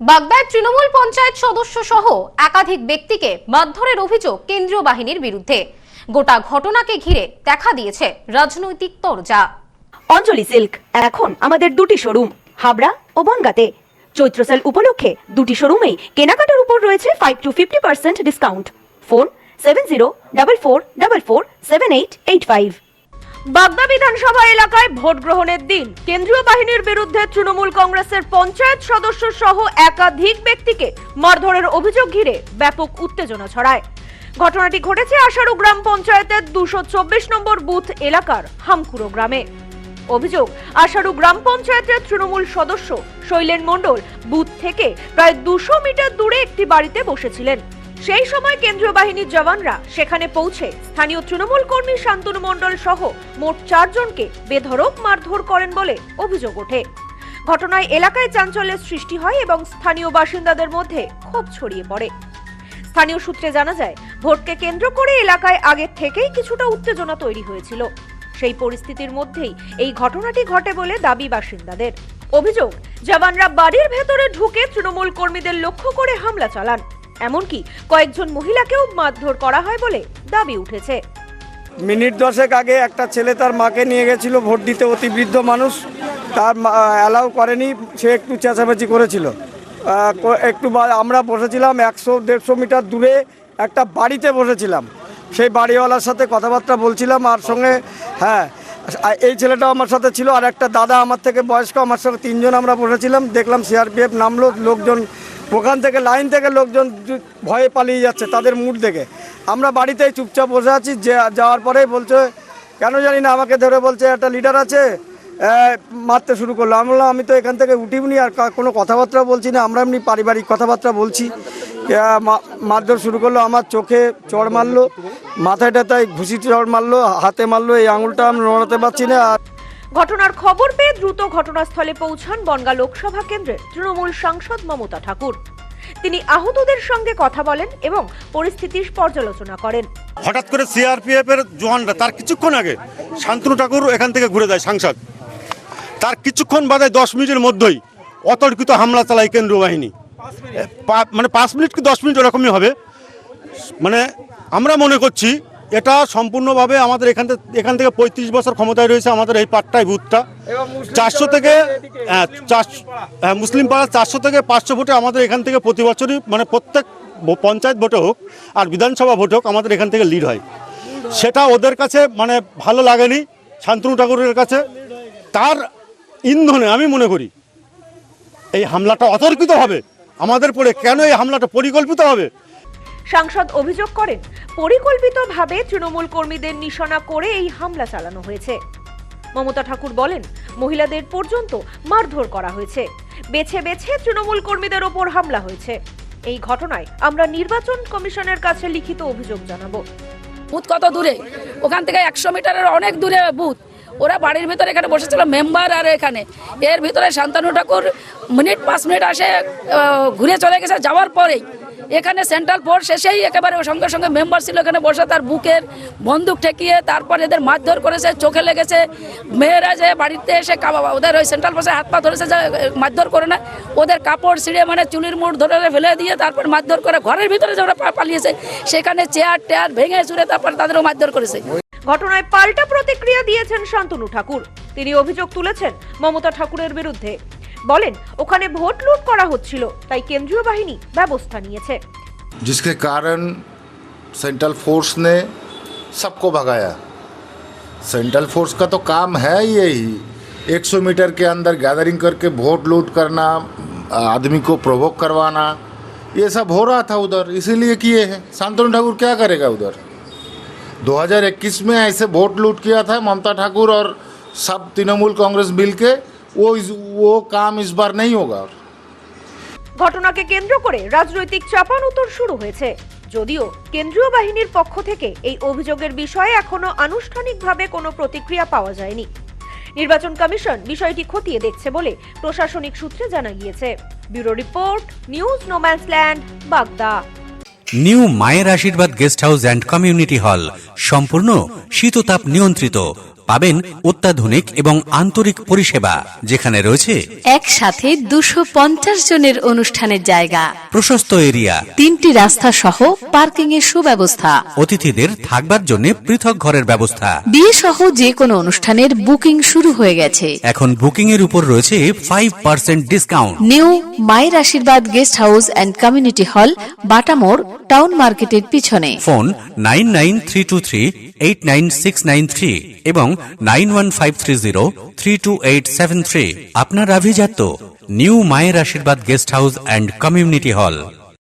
বাগদায় তৃণমূল পঞ্চায়েত সদস্য সহ একাধিক ব্যক্তিকে মারধরের অভিযোগ কেন্দ্রীয় বাহিনীর বিরুদ্ধে। গোটা ঘটনাকে ঘিরে দেখা দিয়েছে রাজনৈতিক তরজা। অঞ্জলি সিল্ক এখন আমাদের দুটি শোরুম হাবড়া ও বনগাঁতে। চৈত্র সেল উপলক্ষে দুটি শোরুমেই কেনাকাটার উপর রয়েছে 5 to 50% ডিসকাউন্ট। ফোন 7044447885। বাগদা বিধানসভা এলাকায় ভোট গ্রহণের দিন কেন্দ্রীয় বাহিনীর বিরুদ্ধে তৃণমূল কংগ্রেসের পঞ্চায়েত সদস্য সহ একাধিক ব্যক্তিকে মারধরের অভিযোগ ঘিরে ব্যাপক উত্তেজনা ছড়ায়। ঘটনাটি ঘটেছে আশারু গ্রাম পঞ্চায়েতের 224 নম্বর বুথ এলাকার হামকুড়ো গ্রামে। অভিযোগ, আশারু গ্রাম পঞ্চায়েতের তৃণমূল সদস্য শৈলেন মণ্ডল বুথ থেকে প্রায় 200 মিটার দূরে একটি বাড়িতে বসেছিলেন। সেই সময় কেন্দ্রীয় বাহিনীর জওয়ানরা সেখানে পৌঁছে স্থানীয় তৃণমূল কর্মী শান্তনু মণ্ডল সহ মোট 4 জনকে বেধড়ক মারধর করেন বলে অভিযোগ ওঠে। ঘটনায় এলাকায় চাঞ্চল্যের সৃষ্টি হয় এবং স্থানীয় বাসিন্দাদের মধ্যে ক্ষোভ ছড়িয়ে পড়ে। স্থানীয় সূত্রে জানা যায়, ভোটকে কেন্দ্র করে এলাকায় আগের থেকেই কিছুটা উত্তেজনা তৈরি হয়েছিল। সেই পরিস্থিতির মধ্যেই এই ঘটনাটি ঘটে বলে দাবি বাসিন্দাদের। অভিযোগ, জওয়ানরা বাড়ির ভেতরে ঢুকে তৃণমূল কর্মীদের লক্ষ্য করে হামলা চালান। এমনকি কয়েকজন মহিলাকেও মারধর করা হয় বলে দাবি উঠেছে। মিনিট 10 আগে একটা ছেলে তার মাকে নিয়ে গেছিল ভোট দিতে, অতি বৃদ্ধ মানুষ, তার অ্যালাউ করেনি, সে একটু চেঁচামেচি করেছিল। একটু আমরা বসেছিলাম 100-150 মিটার দূরে একটা বাড়িতে বসেছিলাম, সেই বাড়িওয়ালার সাথে কথাবার্তা বলছিলাম। আর সঙ্গে এই ছেলেটাও আমার সাথে ছিল, আর একটা দাদা আমার থেকে বয়স্ক, আমার সঙ্গে 3 জন আমরা বসেছিলাম। দেখলাম সিআরপিএফ নামলো, লোকজন ওখান থেকে লাইন থেকে লোকজন ভয়ে পালিয়ে যাচ্ছে তাদের মুড দেখে। আমরা বাড়িতেই চুপচাপ বসে আছি। যাওয়ার পরেই বলছে, কেন জানি না, আমাকে ধরে বলছে একটা লিডার আছে, মারতে শুরু করলো। আমি বললাম, আমি তো এখান থেকে উঠিনি আর কোনো কথাবার্তা বলছি না, আমরা এমনি পারিবারিক কথাবার্তা বলছি। মারধর শুরু করলো, আমার চোখে চড় মারলো, মাথায় টাথায় ঘুষি চড় মারলো, হাতে মারলো, এই আঙুলটা আমি নড়াতে পারছি না। ঘটনার খবর পেয়ে দ্রুত ঘটনাস্থলে পৌঁছান বনগাঁ লোকসভা কেন্দ্রের তৃণমূল সাংসদ মমতা ঠাকুর। তিনি আহতদের সঙ্গে কথা বলেন এবং পরিস্থিতির পর্যালোচনা করেন। হঠাৎ করে সিআরপিএফ এর জওয়ানরা তার কিছুক্ষণ আগে শান্তনু ঠাকুর এখান থেকে ঘুরে যায় সাংসদ, তার কিছুক্ষণ বাদে 10 মিনিটের মধ্যেই অতর্কিত হামলা চালায় কেন্দ্রীয় বাহিনী। মানে 5 মিনিট কি 10 মিনিট এরকমই হবে। মানে আমরা মনে করছি এটা সম্পূর্ণভাবে আমাদের এখান থেকে 35 বছর ক্ষমতায় রয়েছে আমাদের এই পাট্টায় বুথটা। 400 থেকে মুসলিম পাড়া 400 থেকে 500 ভোটে আমাদের এখান থেকে প্রতি বছরই, মানে প্রত্যেক পঞ্চায়েত ভোটে হোক আর বিধানসভা ভোটে হোক, আমাদের এখান থেকে লিড হয়। সেটা ওদের কাছে মানে ভালো লাগেনি শান্তনু ঠাকুরের কাছে। তার ইন্ধনে আমি মনে করি এই হামলাটা অতর্কিত হবে আমাদের পরে। কেন এই হামলাটা পরিকল্পিত হবে? সাংসদ অভিযোগ করেন, পরিকল্পিতভাবে তৃণমূল কর্মীদের নিশানা করে এই হামলা চালানো হয়েছে। মমতা ঠাকুর বলেন, মহিলাদের পর্যন্ত মারধর করা হয়েছে, বেছে বেছে তৃণমূল কর্মীদের ওপর হামলা হয়েছে। এই ঘটনায় আমরা নির্বাচন কমিশনের কাছে লিখিত অভিযোগ জানাবো। বুথ কত দূরে? ওখান থেকে 100 মিটারের অনেক দূরে বুথ। ওরা বাড়ির ভিতরে এখানে বসেছিল মেম্বার, আর এখানে এর ভিতরে শান্তনু ঠাকুর 5 মিনিট আসে ঘুরে চলে গেছে। যাওয়ার পরেই এখানে সেন্ট্রাল ফোর্স এসেই একেবারে সঙ্গে সঙ্গে মেম্বার ছিল এখানে বসে, তার বুকের বন্দুক ঠেকিয়ে তারপর এদের মারধর করেছে, চোখে লেগেছে। মেয়েরা যে বাড়িতে এসে ওদের ওই সেন্ট্রাল ফোর্সে হাত পা ধরেছে, যে মারধর করে না, ওদের কাপড় ছিঁড়ে মানে চুলির মুঠ ধরে ফেলে দিয়ে তারপর মারধর করে ঘরের ভিতরে যে ওরা পালিয়েছে সেখানে চেয়ার টেয়ার ভেঙে চুরে তারপর তাদেরও মারধর করেছে। ঘটনায় পাল্টা প্রতিক্রিয়া দিয়েছেন শান্তনু ঠাকুর। তিনি অভিযোগ তুলেছেন মমতা ঠাকুরের বিরুদ্ধে। বলেন, ওখানে ভোট লুট করা হচ্ছিল, তাই কেন্দ্রীয় বাহিনী ব্যবস্থা নিয়েছে। जिसके कारण सेंट्रल फोर्स ने सबको भगाया। सेंट्रल फोर्स का तो काम है यही, 100 मीटर के अंदर गैदरिंग करके वोट लूट करना, आदमी को प्रोवोक करवाना, ये सब हो रहा था उधर, इसीलिए किए हैं। शांतनु ठाकुर क्या करेगा उधर? 2021 में ऐसे वोट लूट किया था ममता ठाकुर और सब तृणमूल कांग्रेस मिल के, वो काम इस बार नहीं होगा। ঘটনাকে কেন্দ্র করে রাজনৈতিক চাপানুতর শুরু হয়েছে। যদিও কেন্দ্রীয় বাহিনীর পক্ষ থেকে এই অভিযোগের বিষয়ে এখনো আনুষ্ঠানিকভাবে কোনো প্রতিক্রিয়া পাওয়া যায়নি। নির্বাচন কমিশন বিষয়টি খতিয়ে দেখছে বলে প্রশাসনিক সূত্রে জানা গিয়েছে। ব্যুরো রিপোর্ট, নিউজ নোম্যান্সল্যান্ড, বাগদা। নিউ মায়ের আশীর্বাদ guest house and community hall সম্পূর্ণ শীততাপ নিয়ন্ত্রিত। পাবেন অত্যাধুনিক এবং আন্তরিক পরিষেবা, যেখানে রয়েছে একসাথে 250 জনের অনুষ্ঠানের জায়গা, প্রশস্ত এরিয়া, 3টি রাস্তা সহ পার্কিং এর সুব্যবস্থা, অতিথিদের থাকবার জন্য পৃথক ঘরের ব্যবস্থা। বিয়ে সহ যে কোনো অনুষ্ঠানের বুকিং শুরু হয়ে গেছে। এখন বুকিং এর উপর রয়েছে 5% ডিসকাউন্ট। নিউ মায়ের আশীর্বাদ guest house and community hall, বাটামোড়, town মার্কেটের পিছনে। ফোন 9932389693 এবং 9153032873। আপনার আভিজাত্য নিউ মায়ের আশীর্বাদ guest house and community hall.